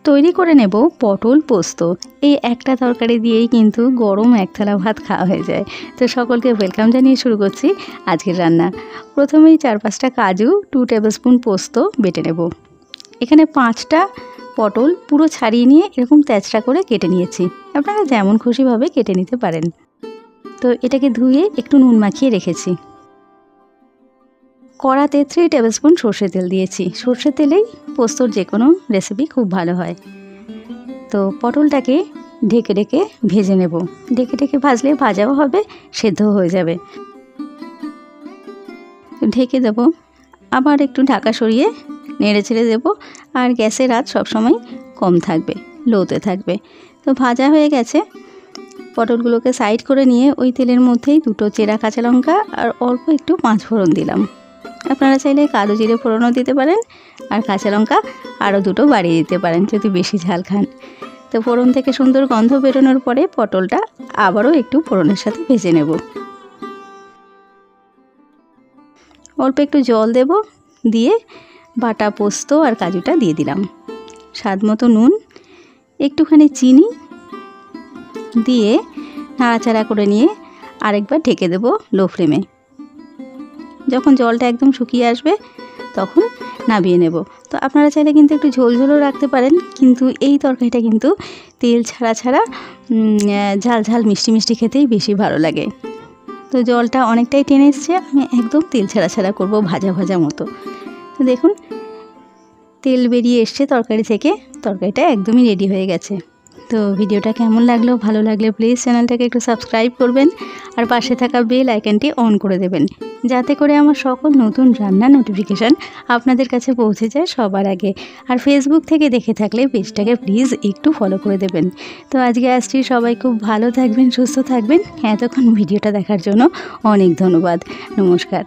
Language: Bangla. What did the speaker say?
তৈরি করে নেব পটল পোস্ত। এই একটা তরকারি দিয়েই কিন্তু গরম এক থালা ভাত খাওয়া হয়ে যায়। তো সকলকে ওয়েলকাম জানিয়ে শুরু করছি আজকের রান্না। প্রথমেই 4-5টা কাজু, 2 টেবিলস্পুন পোস্ত বেটে নেব। এখানে 5টা পটল পুরো ছাড়িয়ে নিয়ে এরকম তেঁচড়া করে কেটে নিয়েছি। আপনারা যেমন খুশিভাবে কেটে নিতে পারেন। তো এটাকে ধুয়ে একটু নুন মাখিয়ে রেখেছি। কড়াতে 3 টেবিলস্পুন সর্ষের তেল দিয়েছি। সর্ষের তেলেই পোস্তর যে কোনো রেসিপি খুব ভালো হয়। তো পটলটাকে ঢেকে ঢেকে ভেজে নেব। ঢেকে ঢেকে ভাজলে ভাজাও হবে, সেদ্ধও হয়ে যাবে। ঢেকে দেব, আবার একটু ঢাকা সরিয়ে নেড়ে ছেড়ে দেবো। আর গ্যাসের আঁচ সবসময় কম থাকবে, লোতে থাকবে। তো ভাজা হয়ে গেছে। পটলগুলোকে সাইড করে নিয়ে ওই তেলের মধ্যেই 2টো চেরা কাঁচা লঙ্কা আর অল্প একটু 5 ফোড়ন দিলাম। আপনারা চাইলে কালো জিরে ফোড়নও দিতে পারেন, আর কাঁচা লঙ্কা আরও 2টো বাড়িয়ে দিতে পারেন যদি বেশি ঝাল খান। তো ফোড়ন থেকে সুন্দর গন্ধ বেরোনোর পরে পটলটা আবারও একটু ফোড়নের সাথে ভেজে নেব। অল্প একটু জল দেব, দিয়ে বাটা পোস্ত আর কাজুটা দিয়ে দিলাম। স্বাদ মতো নুন, একটুখানি চিনি দিয়ে নাড়াচাড়া করে নিয়ে আরেকবার ঢেকে দেব লো ফ্লেমে। যখন জলটা একদম শুকিয়ে আসবে তখন নামিয়ে নেব। তো আপনারা চাইলে কিন্তু একটু ঝোল ঝোলও রাখতে পারেন, কিন্তু এই তরকারিটা কিন্তু তেল ছাড়া ছাড়া ঝাল ঝাল মিষ্টি মিষ্টি খেতেই বেশি ভালো লাগে। তো জলটা অনেকটাই টেনে এসছে, আমি একদম তেল ছাড়া ছাড়া করব, ভাজা ভাজা মতো। তো দেখুন তেল বেরিয়ে এসছে তরকারি থেকে, তরকারিটা একদমই রেডি হয়ে গেছে। তো ভিডিওটা কেমন লাগলো, ভালো লাগলে প্লিজ চ্যানেলটাকে একটু সাবস্ক্রাইব করবেন আর পাশে থাকা বেল আইকনটি অন করে দেবেন, যাতে করে আমার সকল নতুন রান্নার নোটিফিকেশান আপনাদের কাছে পৌঁছে যায় সবার আগে। আর ফেসবুক থেকে দেখে থাকলে পেজটাকে প্লিজ একটু ফলো করে দেবেন। তো আজকে আসছি, সবাই খুব ভালো থাকবেন, সুস্থ থাকবেন। এতক্ষণ ভিডিওটা দেখার জন্য অনেক ধন্যবাদ। নমস্কার।